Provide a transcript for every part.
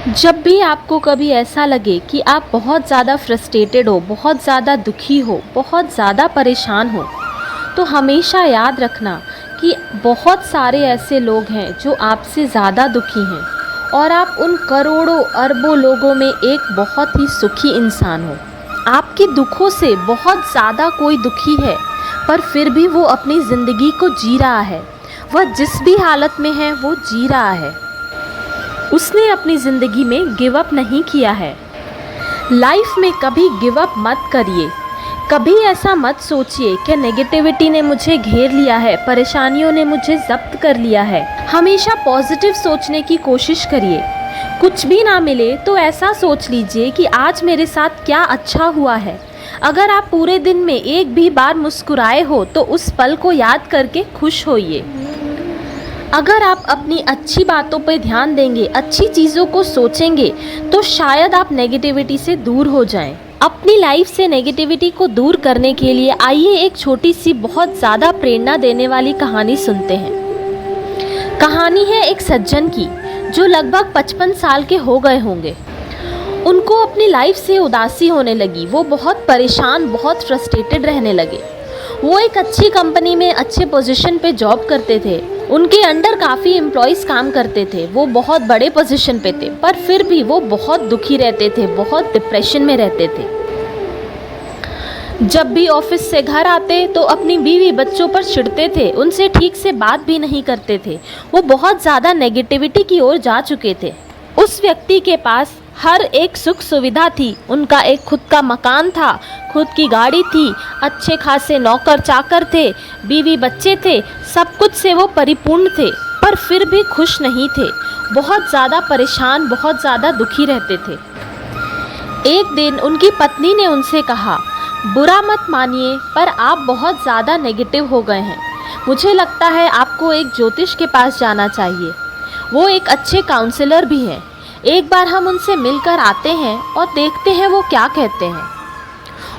जब भी आपको कभी ऐसा लगे कि आप बहुत ज़्यादा फ्रस्ट्रेटेड हो, बहुत ज़्यादा दुखी हो, बहुत ज़्यादा परेशान हो, तो हमेशा याद रखना कि बहुत सारे ऐसे लोग हैं जो आपसे ज़्यादा दुखी हैं और आप उन करोड़ों अरबों लोगों में एक बहुत ही सुखी इंसान हो। आपके दुखों से बहुत ज़्यादा कोई दुखी है, पर फिर भी वो अपनी ज़िंदगी को जी रहा है। वह जिस भी हालत में है वो जी रहा है। उसने अपनी ज़िंदगी में गिव अप नहीं किया है। लाइफ में कभी गिव अप मत करिए। कभी ऐसा मत सोचिए कि नेगेटिविटी ने मुझे घेर लिया है, परेशानियों ने मुझे जब्त कर लिया है। हमेशा पॉजिटिव सोचने की कोशिश करिए। कुछ भी ना मिले तो ऐसा सोच लीजिए कि आज मेरे साथ क्या अच्छा हुआ है। अगर आप पूरे दिन में एक भी बार मुस्कुराए हो तो उस पल को याद करके खुश होइए। अगर आप अपनी अच्छी बातों पर ध्यान देंगे, अच्छी चीज़ों को सोचेंगे, तो शायद आप नेगेटिविटी से दूर हो जाएं। अपनी लाइफ से नेगेटिविटी को दूर करने के लिए आइए एक छोटी सी बहुत ज़्यादा प्रेरणा देने वाली कहानी सुनते हैं। कहानी है एक सज्जन की जो लगभग 55 साल के हो गए होंगे। उनको अपनी लाइफ से उदासी होने लगी। वो बहुत परेशान, बहुत फ्रस्ट्रेटेड रहने लगे। वो एक अच्छी कंपनी में अच्छे पोजीशन पे जॉब करते थे। उनके अंडर काफ़ी एम्प्लॉयज़ काम करते थे। वो बहुत बड़े पोजीशन पे थे, पर फिर भी वो बहुत दुखी रहते थे, बहुत डिप्रेशन में रहते थे। जब भी ऑफिस से घर आते तो अपनी बीवी बच्चों पर चिढ़ते थे, उनसे ठीक से बात भी नहीं करते थे। वो बहुत ज़्यादा नेगेटिविटी की ओर जा चुके थे। उस व्यक्ति के पास हर एक सुख सुविधा थी। उनका एक खुद का मकान था, खुद की गाड़ी थी, अच्छे खासे नौकर चाकर थे, बीवी बच्चे थे, सब कुछ से वो परिपूर्ण थे, पर फिर भी खुश नहीं थे। बहुत ज़्यादा परेशान, बहुत ज़्यादा दुखी रहते थे। एक दिन उनकी पत्नी ने उनसे कहा, बुरा मत मानिए, पर आप बहुत ज़्यादा नेगेटिव हो गए हैं। मुझे लगता है आपको एक ज्योतिष के पास जाना चाहिए। वो एक अच्छे काउंसलर भी हैं। एक बार हम उनसे मिलकर आते हैं और देखते हैं वो क्या कहते हैं।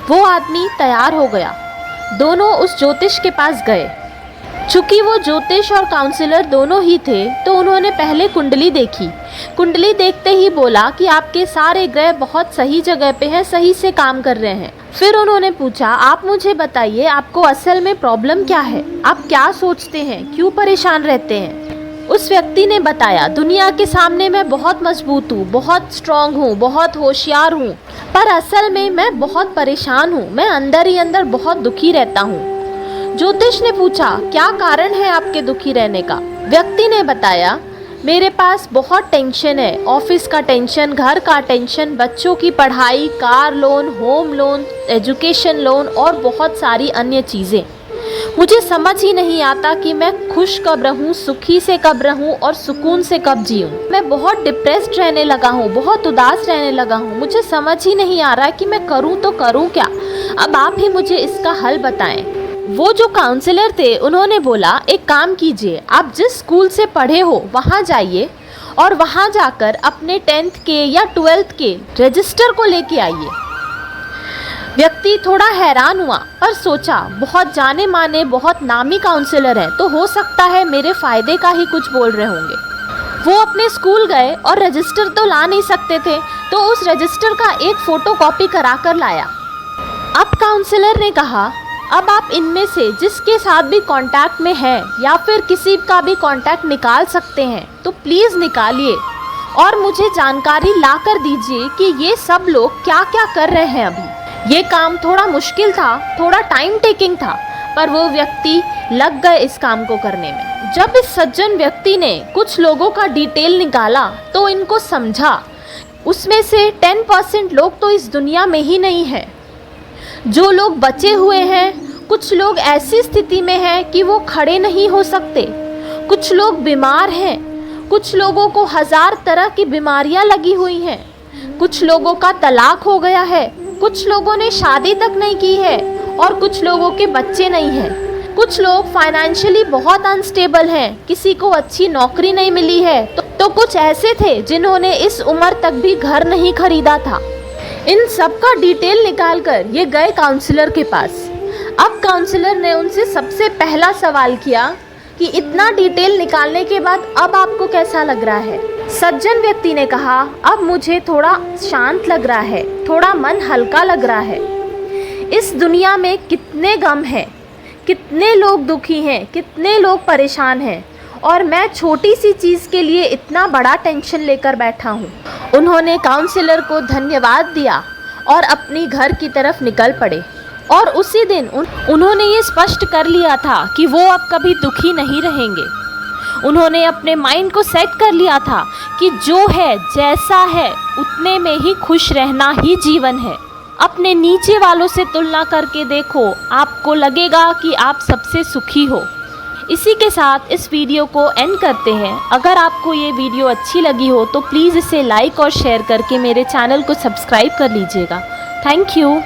वो आदमी तैयार हो गया। दोनों उस ज्योतिष के पास गए। चूँकि वो ज्योतिष और काउंसलर दोनों ही थे, तो उन्होंने पहले कुंडली देखी। कुंडली देखते ही बोला कि आपके सारे ग्रह बहुत सही जगह पे हैं, सही से काम कर रहे हैं। फिर उन्होंने पूछा, आप मुझे बताइए आपको असल में प्रॉब्लम क्या है, आप क्या सोचते हैं, क्यों परेशान रहते हैं। उस व्यक्ति ने बताया, दुनिया के सामने मैं बहुत मजबूत हूँ, बहुत स्ट्रांग हूँ, बहुत होशियार हूँ, पर असल में मैं बहुत परेशान हूँ। मैं अंदर ही अंदर बहुत दुखी रहता हूँ। ज्योतिष ने पूछा, क्या कारण है आपके दुखी रहने का। व्यक्ति ने बताया, मेरे पास बहुत टेंशन है, ऑफिस का टेंशन, घर का टेंशन, बच्चों की पढ़ाई, car loan, home loan, education loan और बहुत सारी अन्य चीज़ें। मुझे समझ ही नहीं आता कि मैं खुश कब रहूं, सुखी से कब रहूं और सुकून से कब जीऊं। मैं बहुत डिप्रेस्ड रहने लगा हूं, बहुत उदास रहने लगा हूं। मुझे समझ ही नहीं आ रहा कि मैं करूं तो करूं क्या। अब आप ही मुझे इसका हल बताएं। वो जो काउंसलर थे उन्होंने बोला, एक काम कीजिए, आप जिस स्कूल से पढ़े हो वहाँ जाइए और वहाँ जाकर अपने 10th के या 12th के रजिस्टर को लेके आइए। व्यक्ति थोड़ा हैरान हुआ, पर सोचा बहुत जाने माने, बहुत नामी काउंसलर हैं, तो हो सकता है मेरे फ़ायदे का ही कुछ बोल रहे होंगे। वो अपने स्कूल गए और रजिस्टर तो ला नहीं सकते थे, तो उस रजिस्टर का एक फ़ोटो कॉपी करा कर लाया। अब काउंसलर ने कहा, अब आप इनमें से जिसके साथ भी कांटेक्ट में हैं या फिर किसी का भी कांटेक्ट निकाल सकते हैं तो प्लीज़ निकालिए और मुझे जानकारी ला कर दीजिए कि ये सब लोग क्या क्या कर रहे हैं अभी। ये काम थोड़ा मुश्किल था, थोड़ा टाइम टेकिंग था, पर वो व्यक्ति लग गए इस काम को करने में। जब इस सज्जन व्यक्ति ने कुछ लोगों का डिटेल निकाला तो इनको समझा, उसमें से 10% लोग तो इस दुनिया में ही नहीं है। जो लोग बचे हुए हैं, कुछ लोग ऐसी स्थिति में हैं कि वो खड़े नहीं हो सकते, कुछ लोग बीमार हैं, कुछ लोगों को 1000 तरह की बीमारियां लगी हुई हैं, कुछ लोगों का तलाक हो गया है, कुछ लोगों ने शादी तक नहीं की है और कुछ लोगों के बच्चे नहीं हैं। कुछ लोग फाइनेंशियली बहुत अनस्टेबल हैं, किसी को अच्छी नौकरी नहीं मिली है, तो कुछ ऐसे थे जिन्होंने इस उम्र तक भी घर नहीं खरीदा था। इन सब का डिटेल निकालकर ये गए काउंसलर के पास। अब काउंसलर ने उनसे सबसे पहला सवाल किया कि इतना डिटेल निकालने के बाद अब आपको कैसा लग रहा है? सज्जन व्यक्ति ने कहा, अब मुझे थोड़ा शांत लग रहा है, थोड़ा मन हल्का लग रहा है। इस दुनिया में कितने गम हैं, कितने लोग दुखी हैं, कितने लोग परेशान हैं, और मैं छोटी सी चीज़ के लिए इतना बड़ा टेंशन लेकर बैठा हूँ। उन्होंने काउंसलर को धन्यवाद दिया और अपनी घर की तरफ निकल पड़े। और उसी दिन उन्होंने ये स्पष्ट कर लिया था कि वो अब कभी दुखी नहीं रहेंगे। उन्होंने अपने माइंड को सेट कर लिया था कि जो है जैसा है उतने में ही खुश रहना ही जीवन है। अपने नीचे वालों से तुलना करके देखो, आपको लगेगा कि आप सबसे सुखी हो। इसी के साथ इस वीडियो को एंड करते हैं। अगर आपको ये वीडियो अच्छी लगी हो तो प्लीज़ इसे लाइक और शेयर करके मेरे चैनल को सब्सक्राइब कर लीजिएगा। Thank you.